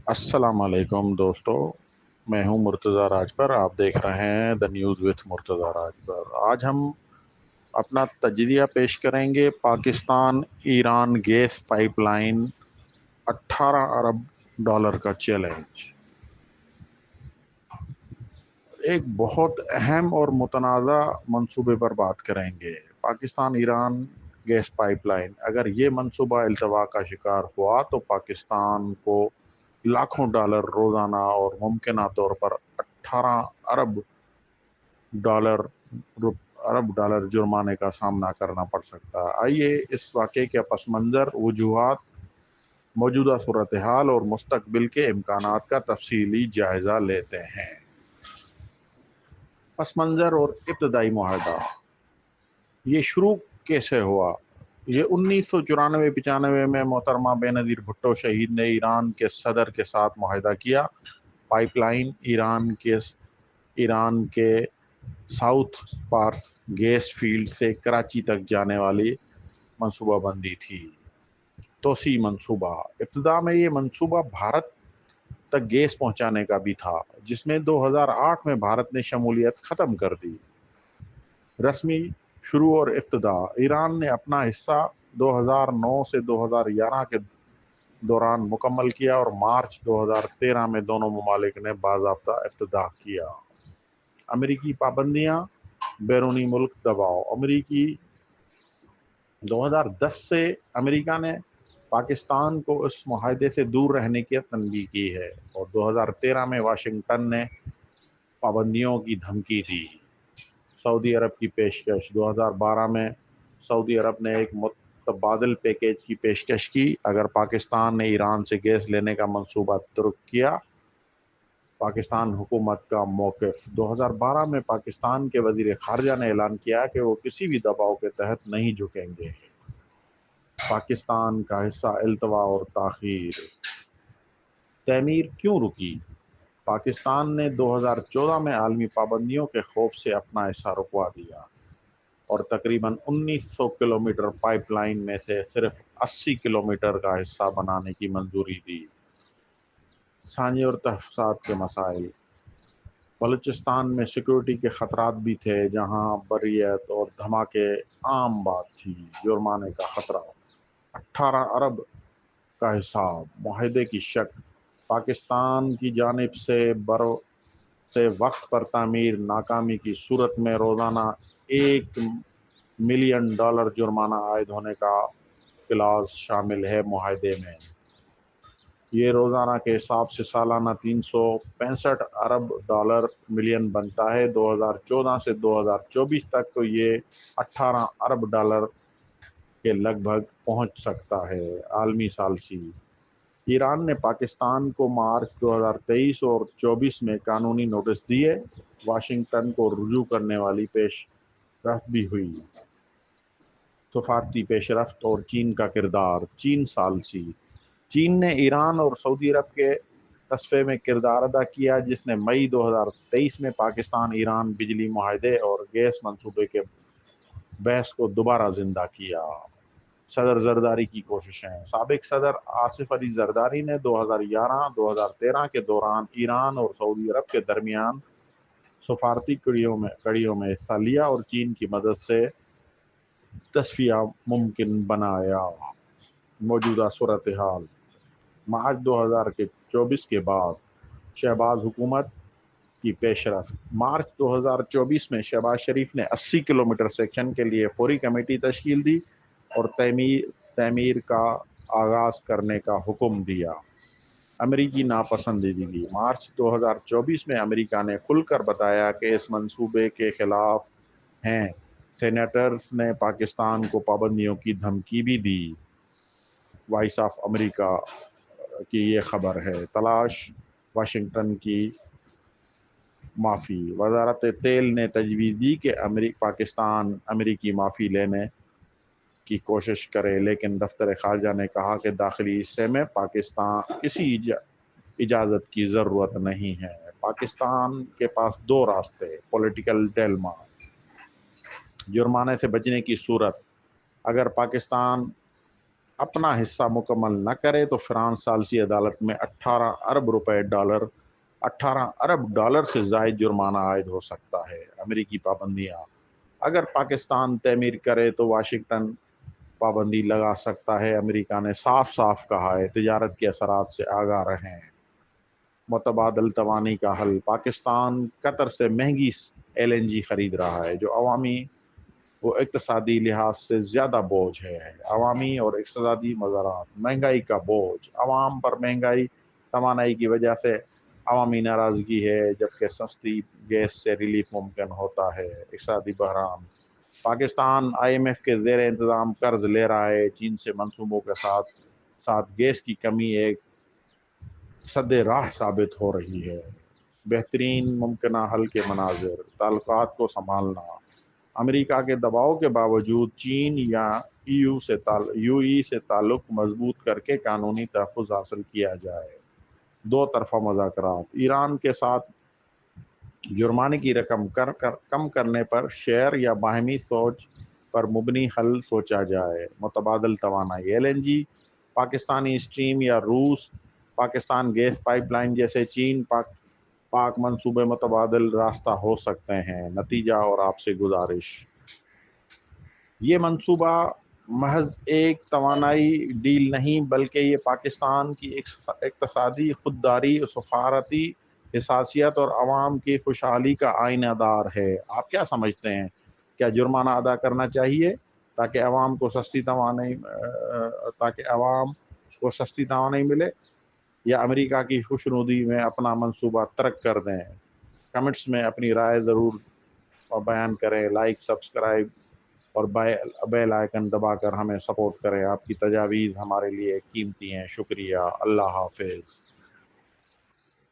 السلام علیکم دوستو، میں ہوں مرتضی راج پر۔ آپ دیکھ رہے ہیں the news with Murtaza Raj پر۔ آج ہم اپنا تجزیہ پیش کریں گے Pakistan Iran gas pipeline 18 ارب ڈالر کا چیلنج۔ ایک بہت اہم اور متنازع منصوبے پر بات کریں گے، Pakistan Iran gas pipeline. اگر یہ منصوبہ التوا کا شکار ہوا تو پاکستان کو لاکھوں ڈالر روزانہ اور ممکنہ طور پر 18 ڈالر ارب ڈالر جرمانے کا سامنا کرنا پڑ سکتا ہے۔ آئیے اس واقعے کے پس منظر، وجوہات، موجودہ صورتحال اور مستقبل کے امکانات کا تفصیلی جائزہ لیتے ہیں۔ پس منظر اور ابتدائی معاہدہ، یہ شروع کیسے ہوا؟ یہ 1994-95 میں محترمہ بینظیر بھٹو شہید نے ایران کے صدر کے ساتھ معاہدہ کیا۔ پائپ لائن ایران کے ساؤتھ پارس گیس فیلڈ سے کراچی تک جانے والی منصوبہ بندی تھی۔ توسیع منصوبہ، ابتدا میں یہ منصوبہ بھارت تک گیس پہنچانے کا بھی تھا، جس میں 2008 میں بھارت نے شمولیت ختم کر دی۔ رسمی شروع اور ابتدا، ایران نے اپنا حصہ 2009 سے 2011 کے دوران مکمل کیا اور مارچ 2013 میں دونوں ممالک نے باضابطہ افتتاح کیا۔ امریکی پابندیاں، بیرونی ملک دباؤ۔ 2010 سے امریکہ نے پاکستان کو اس معاہدے سے دور رہنے کی تنبیہ کی ہے اور 2013 میں واشنگٹن نے پابندیوں کی دھمکی دی۔ سعودی عرب کی پیشکش، 2012 میں سعودی عرب نے ایک متبادل پیکیج کی پیشکش کی اگر پاکستان نے ایران سے گیس لینے کا منصوبہ ترک کیا۔ پاکستان حکومت کا موقف، 2012 میں پاکستان کے وزیر خارجہ نے اعلان کیا کہ وہ کسی بھی دباؤ کے تحت نہیں جھکیں گے۔ پاکستان کا حصہ التوا اور تاخیر، تعمیر کیوں رکی؟ پاکستان نے 2014 میں عالمی پابندیوں کے خوف سے اپنا حصہ رکوا دیا اور تقریباً 1900 کلومیٹر پائپ لائن میں سے صرف 80 کلومیٹر کا حصہ بنانے کی منظوری دی۔ سانجھی اور تحفظات کے مسائل، بلوچستان میں سیکورٹی کے خطرات بھی تھے، جہاں بریت اور دھماکے عام بات تھی۔ جرمانے کا خطرہ، 18 ارب کا حساب، معاہدے کی شک، پاکستان کی جانب سے وقت پر تعمیر ناکامی کی صورت میں روزانہ $1 ملین جرمانہ عائد ہونے کا کلاز شامل ہے معاہدے میں۔ یہ روزانہ کے حساب سے سالانہ $365 ملین بنتا ہے۔ 2014 سے 2024 تک تو یہ $18 کے لگ بھگ پہنچ سکتا ہے۔ عالمی ثالثی، ایران نے پاکستان کو مارچ 2023 اور 24 میں قانونی نوٹس دیے۔ واشنگٹن کو رجوع کرنے والی پیش رفت بھی ہوئی۔ سفارتی پیش رفت اور چین کا کردار، چین ثالثی، چین نے ایران اور سعودی عرب کے تصفیے میں کردار ادا کیا، جس نے مئی 2023 میں پاکستان ایران بجلی معاہدے اور گیس منصوبے کے بحث کو دوبارہ زندہ کیا۔ صدر زرداری کی کوششیں، سابق صدر آصف علی زرداری نے 2011-2013 کے دوران ایران اور سعودی عرب کے درمیان سفارتی کڑیوں میں حصہ لیا اور چین کی مدد سے تصفیہ ممکن بنایا۔ موجودہ صورتحال، مارچ 2024 کے بعد شہباز حکومت کی پیش رفت، مارچ 2024 میں شہباز شریف نے 80 کلومیٹر سیکشن کے لیے فوری کمیٹی تشکیل دی اور تعمیر کا آغاز کرنے کا حکم دیا۔ امریکی ناپسندیدگی، مارچ 2024 میں امریکہ نے کھل کر بتایا کہ اس منصوبے کے خلاف ہیں۔ سینیٹرز نے پاکستان کو پابندیوں کی دھمکی بھی دی۔ وائس آف امریکہ کی یہ خبر ہے۔ تلاش واشنگٹن کی معافی، وزارت تیل نے تجویز دی کہ پاکستان امریکی معافی لینے کی کوشش کرے، لیکن دفتر خارجہ نے کہا کہ داخلی حصے میں پاکستان کسی اجازت کی ضرورت نہیں ہے۔ پاکستان کے پاس دو راستے، پولیٹیکل ڈیلما، جرمانے سے بچنے کی صورت، اگر پاکستان اپنا حصہ مکمل نہ کرے تو فرانس ثالثی عدالت میں 18 ارب ڈالر سے زائد جرمانہ عائد ہو سکتا ہے۔ امریکی پابندیاں: اگر پاکستان تعمیر کرے تو واشنگٹن پابندی لگا سکتا ہے۔ امریکہ نے صاف صاف کہا ہے تجارت کے اثرات سے آگاہ رہیں۔ متبادل توانائی کا حل: پاکستان قطر سے مہنگی LNG خرید رہا ہے جو عوامی و اقتصادی لحاظ سے زیادہ بوجھ ہے۔ عوامی اور اقتصادی مضرات: مہنگائی کا بوجھ: عوام پر مہنگائی توانائی کی وجہ سے عوامی ناراضگی ہے جبکہ سستی گیس سے ریلیف ممکن ہوتا ہے۔ اقتصادی بحران: پاکستان IMF کے زیر انتظام قرض لے رہا ہے۔ چین سے منصوبوں کے ساتھ ساتھ گیس کی کمی ایک سد راہ ثابت ہو رہی ہے۔ بہترین ممکنہ حل کے مناظر: تعلقات کو سنبھالنا: امریکہ کے دباؤ کے باوجود چین یا یو ای سے تعلق مضبوط کر کے قانونی تحفظ حاصل کیا جائے۔ دو طرفہ مذاکرات: ایران کے ساتھ جرمانے کی رقم کم کرنے پر شیئر یا باہمی سوچ پر مبنی حل سوچا جائے۔ متبادل توانائی: LNG پاکستانی اسٹریم یا روس پاکستان گیس پائپ لائن جیسے چین پاک منصوبے متبادل راستہ ہو سکتے ہیں۔ نتیجہ اور آپ سے گزارش: یہ منصوبہ محض ایک توانائی ڈیل نہیں بلکہ یہ پاکستان کی اقتصادی خودداری، سفارتی حساسیت اور عوام کی خوشحالی کا آئینہ دار ہے۔ آپ کیا سمجھتے ہیں؟ کیا جرمانہ ادا کرنا چاہیے تاکہ عوام کو سستی توانائی ملے، یا امریکہ کی خوشنودی میں اپنا منصوبہ ترک کر دیں؟ کمنٹس میں اپنی رائے ضرور بیان کریں۔ لائک، سبسکرائب اور بیل آئیکن دبا کر ہمیں سپورٹ کریں۔ آپ کی تجاویز ہمارے لیے قیمتی ہیں۔ شکریہ۔ اللہ حافظ۔